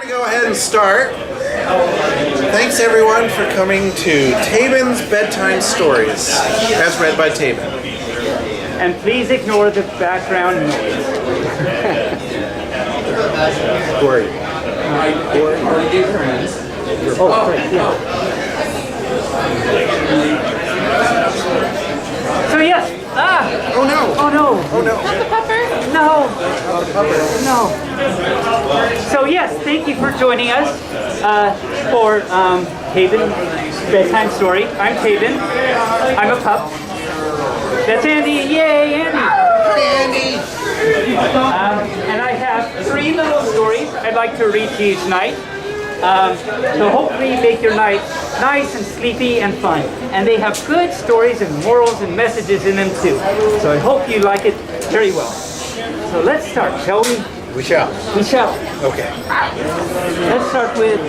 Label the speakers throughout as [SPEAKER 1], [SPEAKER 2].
[SPEAKER 1] we go ahead and start. Thanks everyone for coming to Taebyn's Bedtime Stories, as read by Taebyn.
[SPEAKER 2] And please ignore the background noise.
[SPEAKER 1] Who are you?
[SPEAKER 2] Oh, right, yeah. So yes,
[SPEAKER 1] Oh no!
[SPEAKER 2] oh no,
[SPEAKER 1] Oh no!
[SPEAKER 3] Not the pupper?
[SPEAKER 2] no, no. So yes, thank you for joining us for Taebyn Bedtime Story. I'm Taebyn. I'm a pup. That's Andy. Yay, Andy!
[SPEAKER 1] Andy!
[SPEAKER 2] And I have 3 little stories I'd like to read to you tonight. To hopefully make your night nice and sleepy and fun. And they have good stories and morals and messages in them too. So I hope you like it very well. So let's start, shall we?
[SPEAKER 1] We shall.
[SPEAKER 2] We shall.
[SPEAKER 1] Okay.
[SPEAKER 2] Let's start with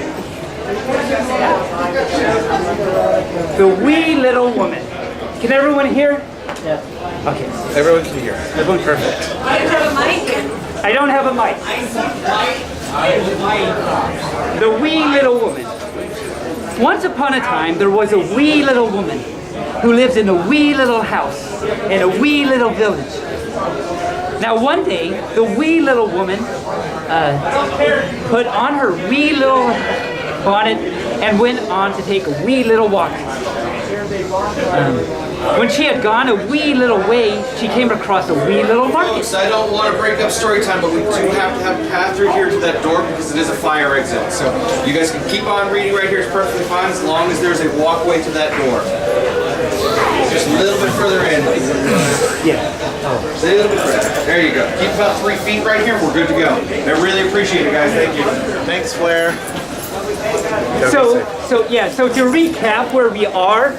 [SPEAKER 2] The Wee Little Woman. Can everyone hear? Yeah. Okay.
[SPEAKER 1] Everyone can hear. Everyone perfect.
[SPEAKER 3] I don't have a mic.
[SPEAKER 2] I don't have a mic. The Wee Little Woman. Once upon a time, there was a wee little woman who lived in a wee little house in a wee little village. Now one day, the wee little woman put on her wee little bonnet and went on to take a wee little walk. When she had gone a wee little way, she came across a wee little market.
[SPEAKER 4] Folks, I don't want to break up story time, but we do have to have a path through here to that door because it is a fire exit. So you guys can keep on reading right here. It's perfectly fine as long as there's a walkway to that door. Just a little bit further in.
[SPEAKER 2] Yeah.
[SPEAKER 4] Just a little bit further. There you go. Keep about 3 feet right here. We're good to go. I really appreciate it, guys. Thank you.
[SPEAKER 1] Thanks, Flair.
[SPEAKER 2] So to recap where we are,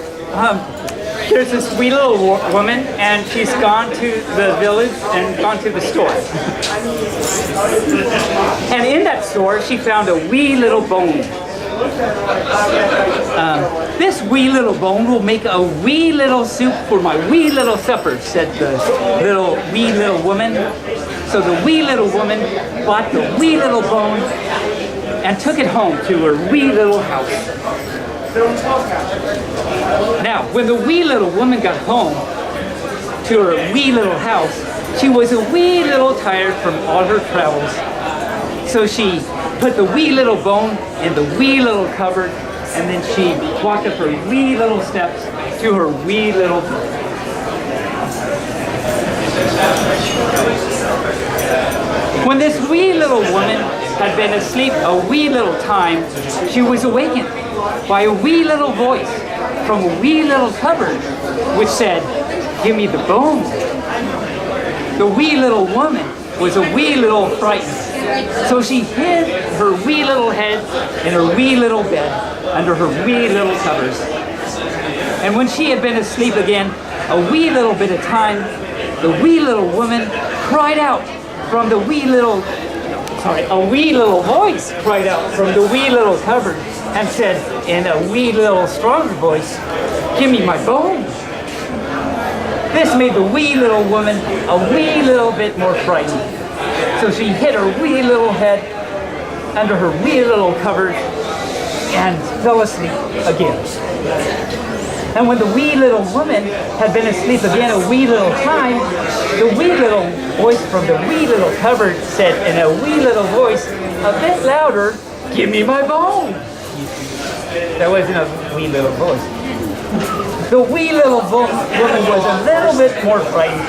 [SPEAKER 2] there's this wee little woman, and she's gone to the village and gone to the store. And in that store, she found a wee little bone. This wee little bone will make a wee little soup for my wee little supper, said the wee little woman. So the wee little woman bought the wee little bone and took it home to her wee little house. Now, when the wee little woman got home to her wee little house, she was a wee little tired from all her travels. So she put the wee little bone in the wee little cupboard, and then she walked up her wee little steps to her wee little bed. When this wee little woman had been asleep a wee little time, she was awakened by a wee little voice from a wee little cupboard, which said, "Give me the bone." The wee little woman was a wee little frightened, so she hid her wee little head in her wee little bed under her wee little covers. And when she had been asleep again a wee little bit of time, the wee little woman cried out from the wee little a wee little voice cried out from the wee little cupboard and said in a wee little stronger voice, "Give me my bone." This made the wee little woman a wee little bit more frightened. So she hid her wee little head under her wee little cupboard and fell asleep again. And when the wee little woman had been asleep again a wee little time, the wee little voice from the wee little cupboard said in a wee little voice, a bit louder, "Give me my bone." That wasn't a wee little voice. The wee little woman was a little bit more frightened,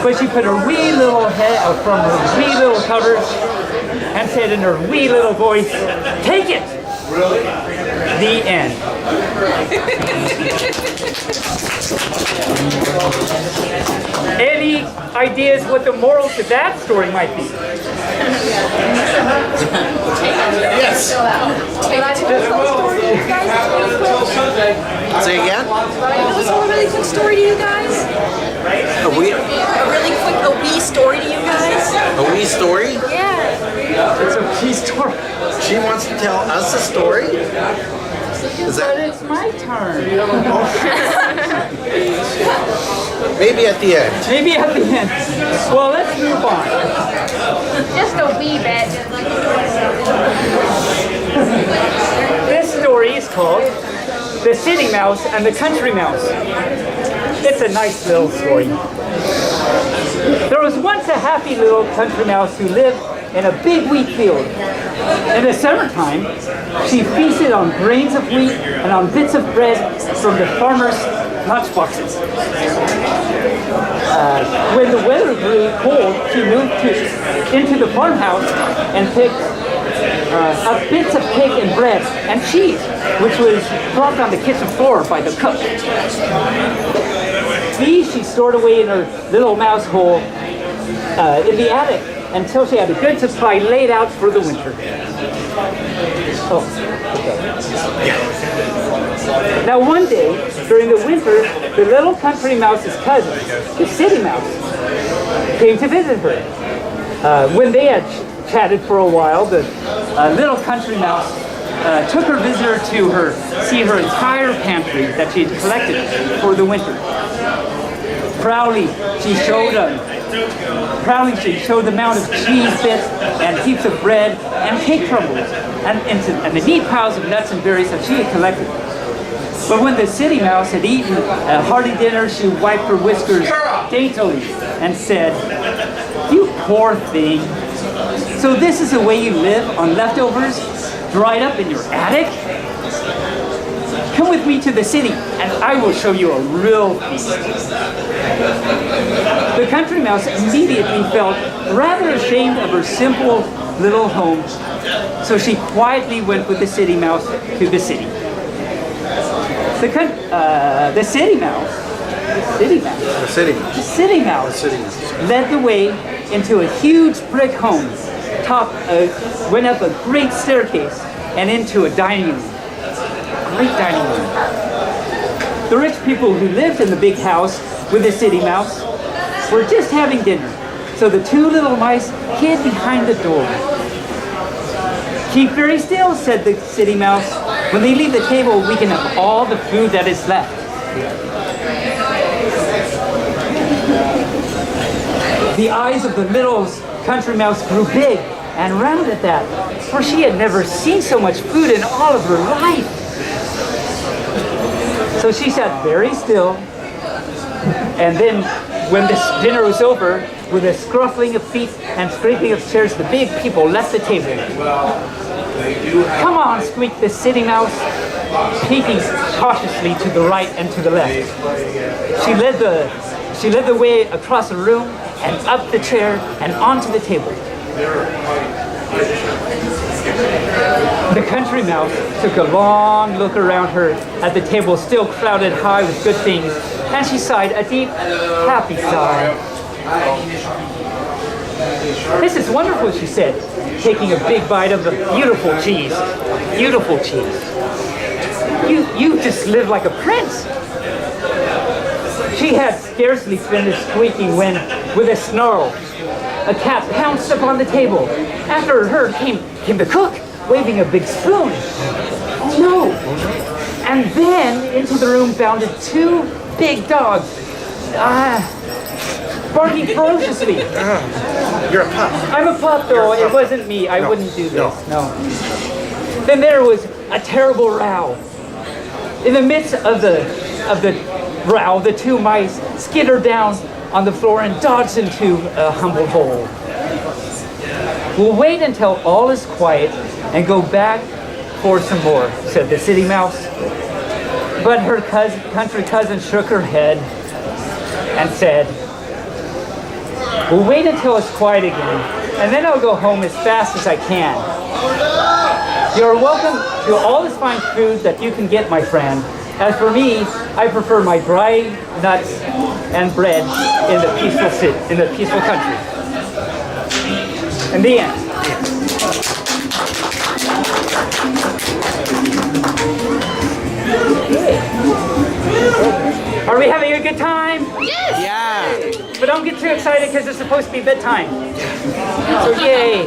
[SPEAKER 2] but she put her wee little head out from her wee little cupboard and said in her wee little voice, "Take it." The end. Any ideas what the moral to that story might be?
[SPEAKER 1] Yes. Say again?
[SPEAKER 3] Can I tell a really quick story to you guys?
[SPEAKER 1] A wee
[SPEAKER 3] story to you guys?
[SPEAKER 1] A wee story?
[SPEAKER 3] Yeah.
[SPEAKER 2] It's a wee story.
[SPEAKER 1] She wants to tell us a story? Is
[SPEAKER 2] But
[SPEAKER 1] that
[SPEAKER 2] it's my turn.
[SPEAKER 1] maybe at the end?
[SPEAKER 2] Maybe at the end. Well, let's move on.
[SPEAKER 3] Just a wee bit.
[SPEAKER 2] called The City Mouse and the Country Mouse. It's a nice little story. There was once a happy little country mouse who lived in a big wheat field. In the summertime, she feasted on grains of wheat and on bits of bread from the farmer's lunchboxes. When the weather grew cold, she moved into the farmhouse and picked up bits of cake and bread and cheese, which was dropped on the kitchen floor by the cook. These she stored away in her little mouse hole in the attic until she had a good supply laid out for the winter. Oh, okay. Now one day, during the winter, the little country mouse's cousin, the city mouse, came to visit her. When they had chatted for a while, the little country mouse took her visitor to see her entire pantry that she had collected for the winter. Proudly, she showed the amount of cheese bits and heaps of bread and cake crumbles and the neat piles of nuts and berries that she had collected. But when the city mouse had eaten a hearty dinner, she wiped her whiskers daintily and said, "You poor thing. So this is the way you live on leftovers dried up in your attic? Come with me to the city and I will show you a real feast." The country mouse immediately felt rather ashamed of her simple little home, so she quietly went with the city mouse to the city. The city mouse led the way into a huge brick home, went up a great staircase and into a dining room. Great dining room. The rich people who lived in the big house with the city mouse were just having dinner, so the two little mice hid behind the door. "Keep very still," said the city mouse. "When they leave the table, we can have all the food that is left." The eyes of the little country mouse grew big and round at that, for she had never seen so much food in all of her life. So she sat very still, and then when this dinner was over, with a scuffling of feet and scraping of chairs, the big people left the table. "Come on," squeaked the city mouse, peeking cautiously to the right and to the left. She led the way across the room and up the chair and onto the table. The country mouse took a long look around her at the table still crowded high with good things, and she sighed a deep, happy sigh. "This is wonderful," she said, taking a big bite of the beautiful cheese. "Beautiful cheese. You just live like a prince." She had scarcely finished squeaking when, with a snarl, a cat pounced upon the table. After her came the cook, waving a big spoon. "Oh no!" And then into the room bounded two big dogs, barking ferociously.
[SPEAKER 1] You're a pup.
[SPEAKER 2] I'm a pup, though. It wasn't me. I wouldn't do this. No. Then there was a terrible row. In the midst of the row, the two mice skittered down on the floor and dodged into a humble hole. "We'll wait until all is quiet and go back for some more," said the city mouse. But her country cousin shook her head and said, "We'll wait until it's quiet again, and then I'll go home as fast as I can. You're welcome to all this fine food that you can get, my friend. As for me, I prefer my dry nuts and bread in the peaceful country." In the end. Are we having a good time?
[SPEAKER 3] Yes!
[SPEAKER 1] Yeah.
[SPEAKER 2] But don't get too excited because it's supposed to be bedtime. So yay.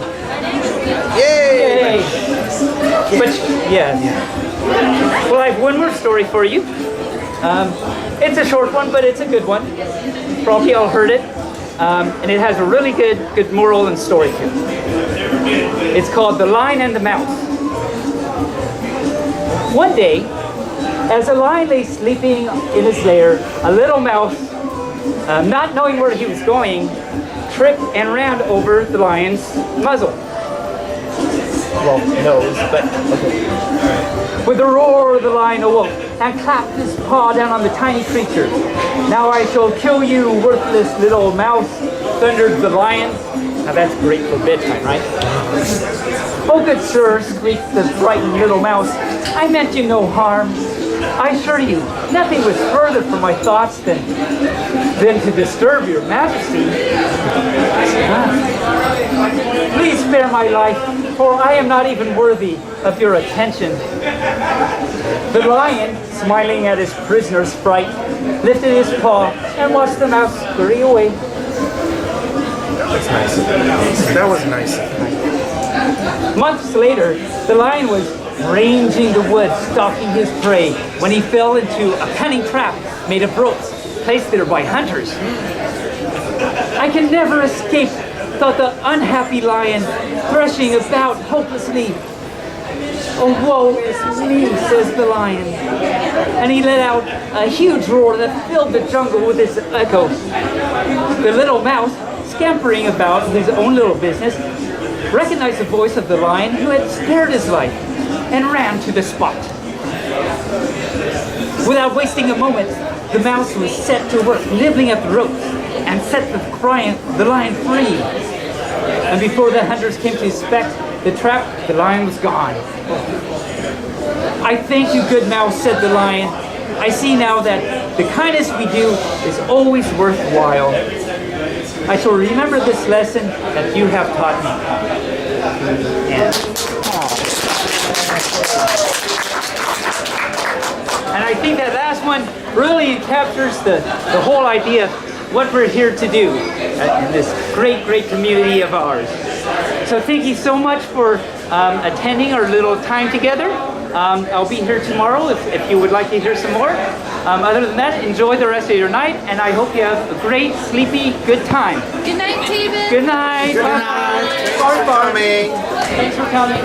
[SPEAKER 1] Yay!
[SPEAKER 2] Yay. But yeah. Well, I have one more story for you. It's a short one, but it's a good one. Probably all heard it. And it has a really good moral and story to it. It's called The Lion and the Mouse. One day, as the lion lay sleeping in his lair, a little mouse, not knowing where he was going, tripped and ran over the lion's muzzle. Well, nose, but okay. With a roar, the lion awoke and clapped his paw down on the tiny creature. "Now I shall kill you, worthless little mouse," thundered the lion. Now that's great for bedtime, right? "Oh, good sir," squeaked the frightened little mouse, "I meant you no harm. I assure you, nothing was further from my thoughts than to disturb your majesty. Please spare my life, for I am not even worthy of your attention." The lion, smiling at his prisoner's fright, lifted his paw and watched the mouse scurry away.
[SPEAKER 1] That's nice. That was nice.
[SPEAKER 2] Months later, the lion was ranging the woods, stalking his prey, when he fell into a cunning trap made of ropes, placed there by hunters. "I can never escape," thought the unhappy lion, threshing about hopelessly. "Oh, woe is me," says the lion. And he let out a huge roar that filled the jungle with its echo. The little mouse, scampering about his own little business, recognized the voice of the lion who had spared his life and ran to the spot. Without wasting a moment, the mouse was set to work nibbling at the ropes and set the lion free. And before the hunters came to inspect the trap, the lion was gone. "I thank you, good mouse," said the lion. "I see now that the kindness we do is always worthwhile. I shall remember this lesson that you have taught me." And I think that last one really captures the whole idea of what we're here to do in this great, great community of ours. So thank you so much for attending our little time together. I'll be here tomorrow if you would like to hear some more. Other than that, enjoy the rest of your night, and I hope you have a great, sleepy, good time.
[SPEAKER 3] Good night, Taebyn.
[SPEAKER 2] Good night.
[SPEAKER 1] Good
[SPEAKER 2] Bye.
[SPEAKER 1] night.
[SPEAKER 2] Bye.
[SPEAKER 1] Thanks for coming.
[SPEAKER 2] Thanks for coming.